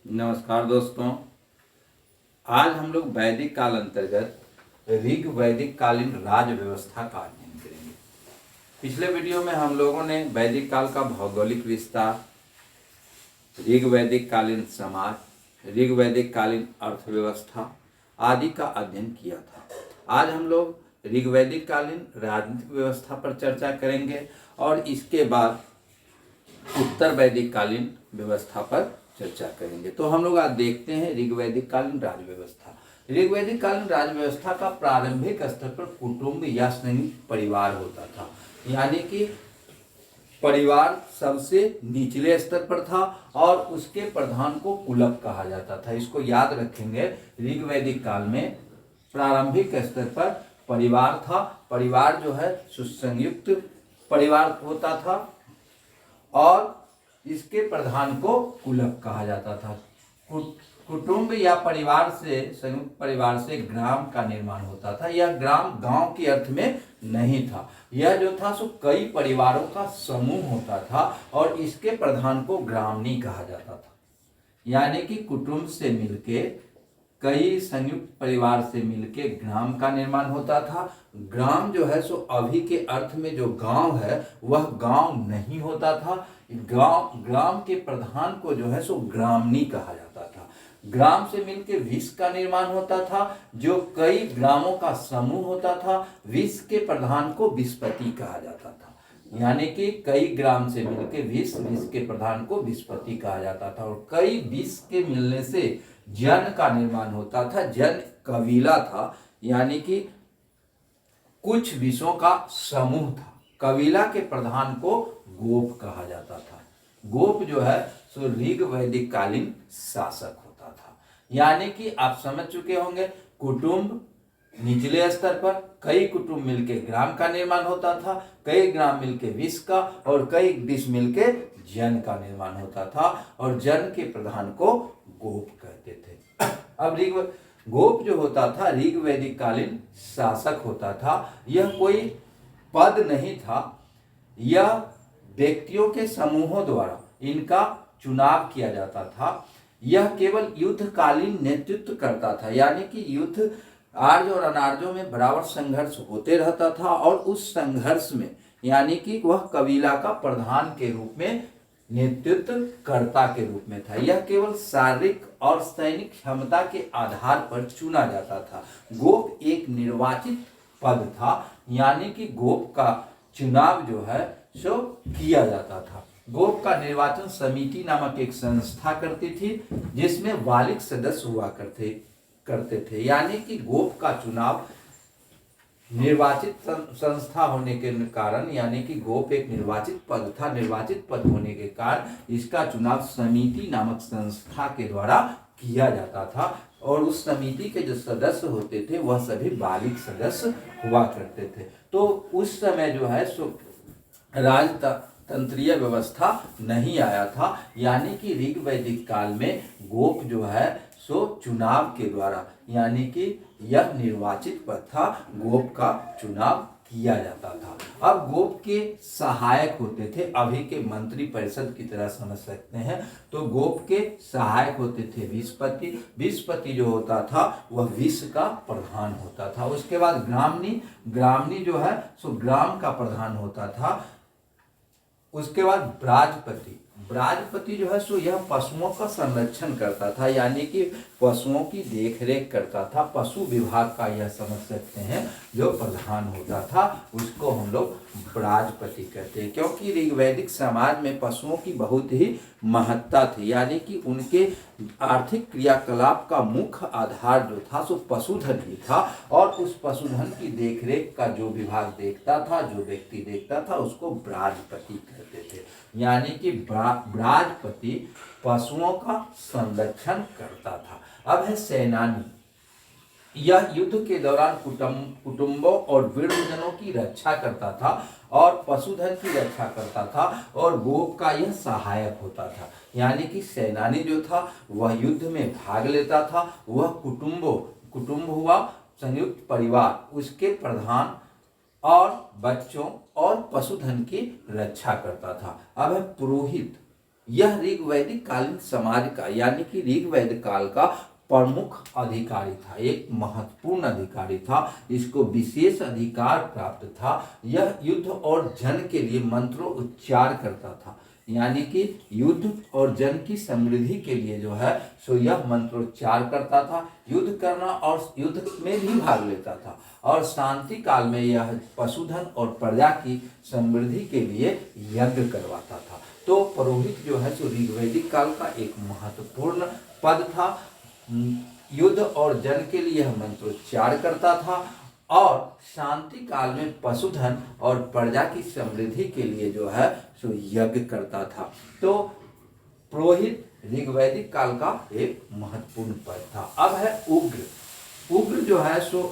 नमस्कार दोस्तों। आज हम लोग वैदिक काल अंतर्गत ऋग वैदिक कालीन राज व्यवस्था का अध्ययन करेंगे। पिछले वीडियो में हम लोगों ने वैदिक काल का भौगोलिक विस्तार, ऋग वैदिक कालीन समाज, ऋग वैदिक कालीन अर्थव्यवस्था आदि का अध्ययन किया था। आज हम लोग ऋग वैदिक कालीन राजनीतिक व्यवस्था पर चर्चा करेंगे और इसके बाद उत्तर वैदिक कालीन व्यवस्था पर चर्चा करेंगे। तो हम लोग आज देखते हैं ऋग वैदिक कालीन राज व्यवस्था। ऋग वैदिक कालीन राज व्यवस्था का प्रारंभिक स्तर पर कुटुंब या संयुक्त परिवार होता था, यानी कि परिवार सबसे निचले स्तर पर था और उसके प्रधान को कुलप कहा जाता था। इसको याद रखेंगे। ऋग वैदिक काल में प्रारंभिक स्तर पर परिवार था। परिवार जो है सुसंयुक्त परिवार होता था और इसके प्रधान को कुलप कहा जाता था। कुटुंब या परिवार से, संयुक्त परिवार से ग्राम का निर्माण होता था। यह ग्राम गांव के अर्थ में नहीं था। यह जो था सो कई परिवारों का समूह होता था और इसके प्रधान को ग्रामनी कहा जाता था। यानी कि कुटुंब से मिलके, कई संयुक्त परिवार से मिलके ग्राम का निर्माण होता था। ग्राम जो है सो अभी के अर्थ में जो गांव है वह गांव नहीं होता था। ग्राम के प्रधान को जो है सो ग्रामनी कहा जाता था। ग्राम से मिलके विश्व का निर्माण होता था, जो कई ग्रामों का समूह होता था। विश्व के प्रधान को विस्पति कहा जाता था। यानी कि कई ग्राम से मिलके विश्व के प्रधान को विस्पति कहा जाता था। और कई विश्व के मिलने से जन का निर्माण होता था। जन कबीला था, यानी कि कुछ विषयों का समूह था। कबीला के प्रधान को गोप कहा जाता था। गोप जो है सो ऋग वैदिक कालीन शासक होता था। यानी कि आप समझ चुके होंगे, कुटुंब निचले स्तर पर, कई कुटुंब मिलके ग्राम का निर्माण होता था, कई ग्राम मिलके विश्व का और कई विश्व मिलके जन का निर्माण होता था और जन के प्रधान को गोप कहते थे। अब गोप जो होता था ऋग वैदिक कालीन शासक होता था। यह कोई पद नहीं था, यह व्यक्तियों के समूहों द्वारा इनका चुनाव किया जाता था। यह केवल युद्धकालीन नेतृत्व करता था, यानी कि युद्ध आर्य और अनार्यों में बराबर संघर्ष होते रहता था और उस संघर्ष में यानी कि वह कबीला का प्रधान के रूप में, नेतृत्व कर्ता के रूप में था। यह केवल शारीरिक और सैनिक क्षमता के आधार पर चुना जाता था। गोप एक निर्वाचित पद था, यानी कि गोप का चुनाव जो है सो किया जाता था। गोप का निर्वाचन समिति नामक एक संस्था करती थी, जिसमें वालिक सदस्य हुआ करते थे। यानी कि गोप का चुनाव निर्वाचित संस्था होने के कारण, यानी कि गोप एक निर्वाचित पद था। निर्वाचित पद होने के कारण इसका चुनाव समिति नामक संस्था के द्वारा किया जाता था और उस समिति के जो सदस्य होते थे वह सभी बालिक सदस्य हुआ करते थे। तो उस समय जो है सो राजतंत्रीय व्यवस्था नहीं आया था, यानी कि ऋग वैदिक काल में गोप जो है सो चुनाव के द्वारा, यानी कि यह निर्वाचित पद था, गोप का चुनाव किया जाता था। अब गोप के सहायक होते थे, अभी के मंत्री परिषद की तरह समझ सकते हैं। तो गोप के सहायक होते थे विस्पति। विस्पति जो होता था वह विश्व का प्रधान होता था। उसके बाद ग्रामनी, ग्रामनी जो है सो ग्राम का प्रधान होता था। उसके बाद ब्राजपति, ब्राजपति जो है सो यह पशुओं का संरक्षण करता था, यानी कि पशुओं की देखरेख करता था। पशु विभाग का यह समझ सकते हैं जो प्रधान होता था, उसको हम लोग ब्राजपति कहते हैं। क्योंकि ऋग वैदिक समाज में पशुओं की बहुत ही महत्ता थी, यानी कि उनके आर्थिक क्रियाकलाप का मुख्य आधार जो था सो पशुधन ही था। और उस पशुधन की देखरेख का जो विभाग देखता था, जो व्यक्ति देखता था, उसको ब्राजपति कहते थे। यानी कि ब्राजपति पशुओं का संरक्षण करता था। अब है सेनानी। यह युद्ध के दौरान कुटुंबों और वृद्धजनों की रक्षा करता था और पशुधन की रक्षा करता था और गोप का यह सहायक होता था। यानी कि सेनानी जो था वह युद्ध में भाग लेता था। वह कुटुंब हुआ संयुक्त परिवार, उसके प्रधान और बच्चों और पशुधन की रक्षा करता था। अब है पुरोहित। यह ऋग वैदिक कालीन समाज का यानी कि ऋग वैदिक काल का प्रमुख अधिकारी था, एक महत्वपूर्ण अधिकारी था। इसको विशेष अधिकार प्राप्त था। यह युद्ध और जन के लिए मंत्रों उच्चार करता था, यानी कि युद्ध और जन की समृद्धि के लिए जो है सो यह मंत्रोच्चार करता था। युद्ध करना और युद्ध में भी भाग लेता था और शांति काल में यह पशुधन और प्रजा की समृद्धि के लिए यज्ञ करवाता था। तो पुरोहित जो है सो ऋग्वैदिक काल का एक महत्वपूर्ण पद था। युद्ध और जन के लिए यह मंत्रोच्चार करता था और शांति काल में पशुधन और प्रजा की समृद्धि के लिए जो है सो यज्ञ करता था। तो पुरोहित ऋग्वैदिक काल का एक महत्वपूर्ण पद था। अब है उग्र। उग्र जो है सो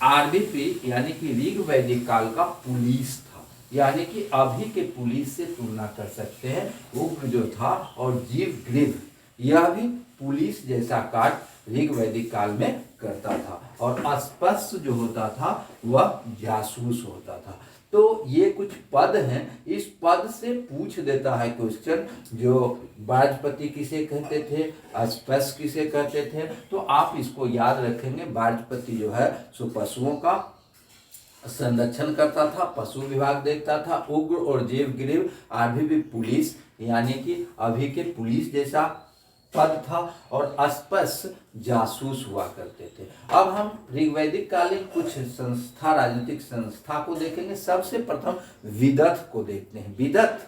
आरबीपी यानी कि ऋग्वैदिक काल का पुलिस था, यानी कि अभी के पुलिस से तुलना कर सकते हैं उग्र जो था। और जीवग्रीव यह भी पुलिस जैसा कार्य ऋग्वैदिक काल में करता था। और अस्पष्ट जो होता था वह जासूस होता था। तो ये कुछ पद हैं, इस पद से पूछ देता है क्वेश्चन, जो वाजपति किसे कहते थे, अस्पष्ट किसे कहते थे। तो आप इसको याद रखेंगे। वाजपति जो है सो पशुओं का संरक्षण करता था, पशु विभाग देखता था। उग्र और जीवग्रीव अभी भी पुलिस यानी कि अभी के पुलिस जैसा पद था और अस्पष्ट जासूस हुआ करते थे। अब हम ऋग्वैदिक कालीन कुछ संस्था, राजनीतिक संस्था को देखेंगे। सबसे प्रथम विदथ को देखते हैं। विदथ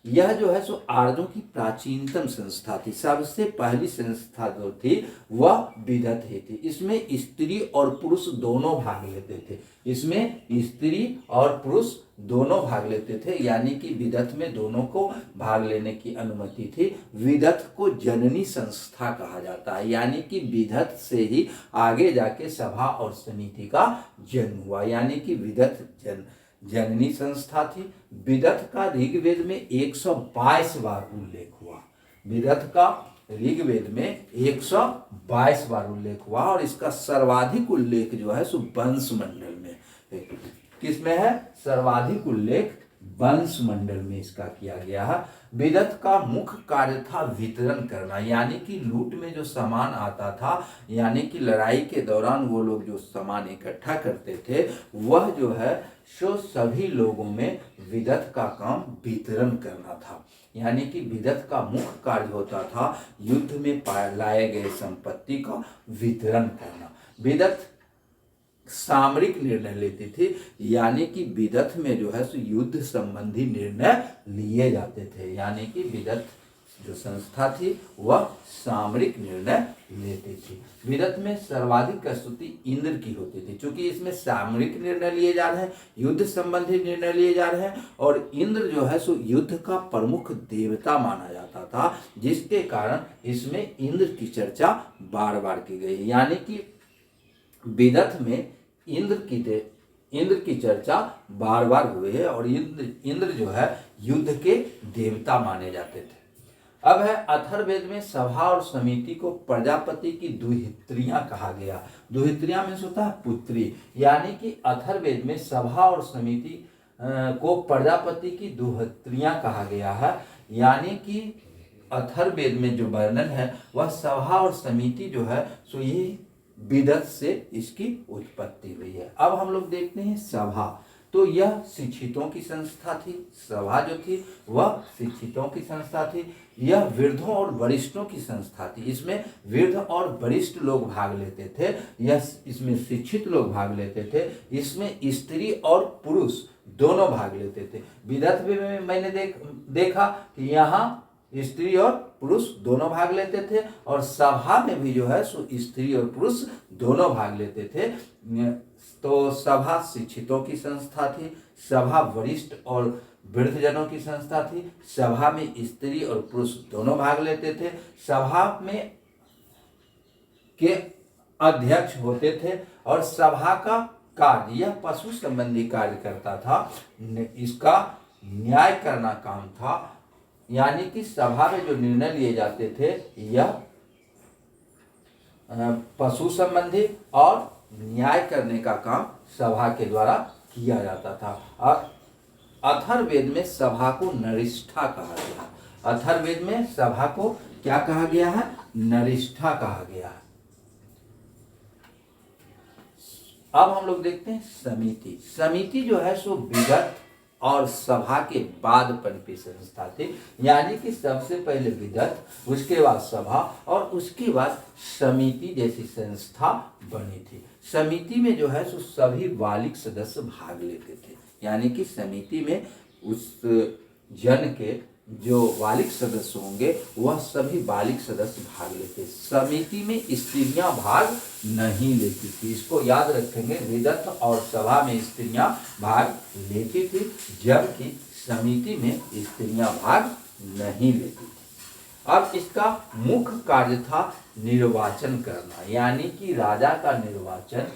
यह जो है सो आर्यों की प्राचीनतम संस्था थी। सबसे पहली संस्था जो थी वह विदथ ही थी। इसमें स्त्री और पुरुष दोनों भाग लेते थे। इसमें स्त्री और पुरुष दोनों भाग लेते थे, यानी कि विदथ में दोनों को भाग लेने की अनुमति थी। विदथ को जननी संस्था कहा जाता है, यानी कि विदथ से ही आगे जाके सभा और समिति का जन्म हुआ, यानी कि विदथ जननी संस्था थी। विदथ का ऋग्वेद में 122 बार उल्लेख हुआ। विदथ का ऋग्वेद में 122 बार उल्लेख हुआ और इसका सर्वाधिक उल्लेख जो है सो वंश मंडल में है। किसमें है? सर्वाधिक उल्लेख वंश मंडल में इसका किया गया है। विदथ का मुख्य कार्य था वितरण करना, यानी कि लूट में जो सामान आता था, यानी कि लड़ाई के दौरान वो लोग जो सामान इकट्ठा करते थे वह जो है सो सभी लोगों में विदथ का काम वितरण करना था। यानी कि विदथ का मुख्य कार्य होता था युद्ध में लाए गए संपत्ति का वितरण करना। विदथ सामरिक निर्णय लेती थी, यानी कि विदथ में जो है सो युद्ध संबंधी निर्णय लिए जाते थे। यानी कि विदथ जो संस्था थी वह सामरिक निर्णय लेती थी। विदथ में सर्वाधिक स्तुति इंद्र की होती थी, क्योंकि इसमें सामरिक निर्णय लिए जा रहे हैं, युद्ध संबंधी निर्णय लिए जा रहे हैं और इंद्र जो है सो युद्ध का प्रमुख देवता माना जाता था, जिसके कारण इसमें इंद्र की चर्चा बार बार की गई। यानी कि विदथ में इंद्र की चर्चा बार बार हुई है और इंद्र जो है युद्ध के देवता माने जाते थे। अब है अथर्ववेद में सभा और समिति को प्रजापति की दुहित्रियां कहा गया। दुहित्रियां में होता है पुत्री, यानी कि अथर्ववेद में सभा और समिति को प्रजापति की दुहित्रियां कहा गया है। यानी कि अथर्ववेद में जो वर्णन है वह सभा और समिति जो है सो ये विदथ से इसकी उत्पत्ति हुई है। अब हम लोग देखते हैं सभा। तो यह शिक्षितों की संस्था थी। सभा जो थी वह शिक्षितों की संस्था थी। यह वृद्धों और वरिष्ठों की संस्था थी। इसमें वृद्ध और वरिष्ठ लोग भाग लेते थे। इसमें शिक्षित लोग भाग लेते थे। इसमें स्त्री और पुरुष दोनों भाग लेते थे। विदथ में मैंने देखा कि यहाँ स्त्री और पुरुष दोनों भाग लेते थे और सभा में भी जो है सो स्त्री और पुरुष दोनों भाग लेते थे। तो सभा शिक्षितों की संस्था थी। सभा वरिष्ठ और वृद्धजनों की संस्था थी। सभा में स्त्री और पुरुष दोनों भाग लेते थे। सभा में के अध्यक्ष होते थे और सभा का कार्य यह पशु संबंधी कार्य करता था। इसका न्याय करना काम था, यानी कि सभा में जो निर्णय लिए जाते थे यह पशु संबंधी और न्याय करने का काम सभा के द्वारा किया जाता था। और अथर्ववेद में सभा को नरिष्ठा कहा गया। अथर्ववेद में सभा को क्या कहा गया है? नरिष्ठा कहा गया है। अब हम लोग देखते हैं समिति। समिति जो है सो विगत और सभा के बाद पनपी संस्था थी, यानी कि सबसे पहले विगत, उसके बाद सभा और उसके बाद समिति जैसी संस्था बनी थी। समिति में जो है सो सभी बालिक सदस्य भाग लेते थे, यानी कि समिति में उस जन के जो बालिक सदस्य होंगे वह सभी बालिक सदस्य भाग लेते। समिति में स्त्रियां भाग नहीं लेती थी, इसको याद रखेंगे। विगत और सभा में स्त्रियां भाग लेती थी, जबकि समिति में स्त्रियां भाग नहीं लेती थी। अब इसका मुख्य कार्य था निर्वाचन करना, यानी कि राजा का निर्वाचन,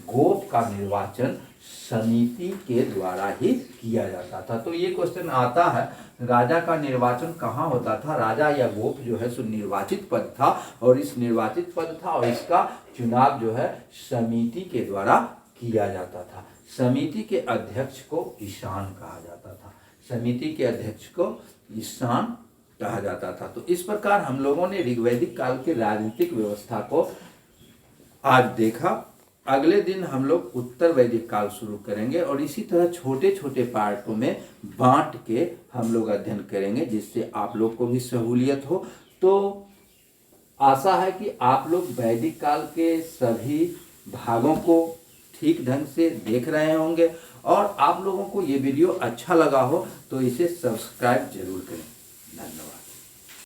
गोप का निर्वाचन समिति के द्वारा ही किया जाता था। तो ये क्वेश्चन आता है, राजा का निर्वाचन कहाँ होता था? राजा या गोप जो है सो निर्वाचित पद था, और इस निर्वाचित पद था और इसका चुनाव जो है समिति के द्वारा किया जाता था। समिति के अध्यक्ष को ईशान कहा जाता था। समिति के अध्यक्ष को ईशान कहा जाता था। तो इस प्रकार हम लोगों ने ऋग्वैदिक काल के राजनीतिक व्यवस्था को आज देखा। अगले दिन हम लोग उत्तर वैदिक काल शुरू करेंगे और इसी तरह छोटे छोटे पार्टों में बांट के हम लोग अध्ययन करेंगे, जिससे आप लोग को भी सहूलियत हो। तो आशा है कि आप लोग वैदिक काल के सभी भागों को ठीक ढंग से देख रहे होंगे, और आप लोगों को ये वीडियो अच्छा लगा हो तो इसे सब्सक्राइब जरूर करें। धन्यवाद।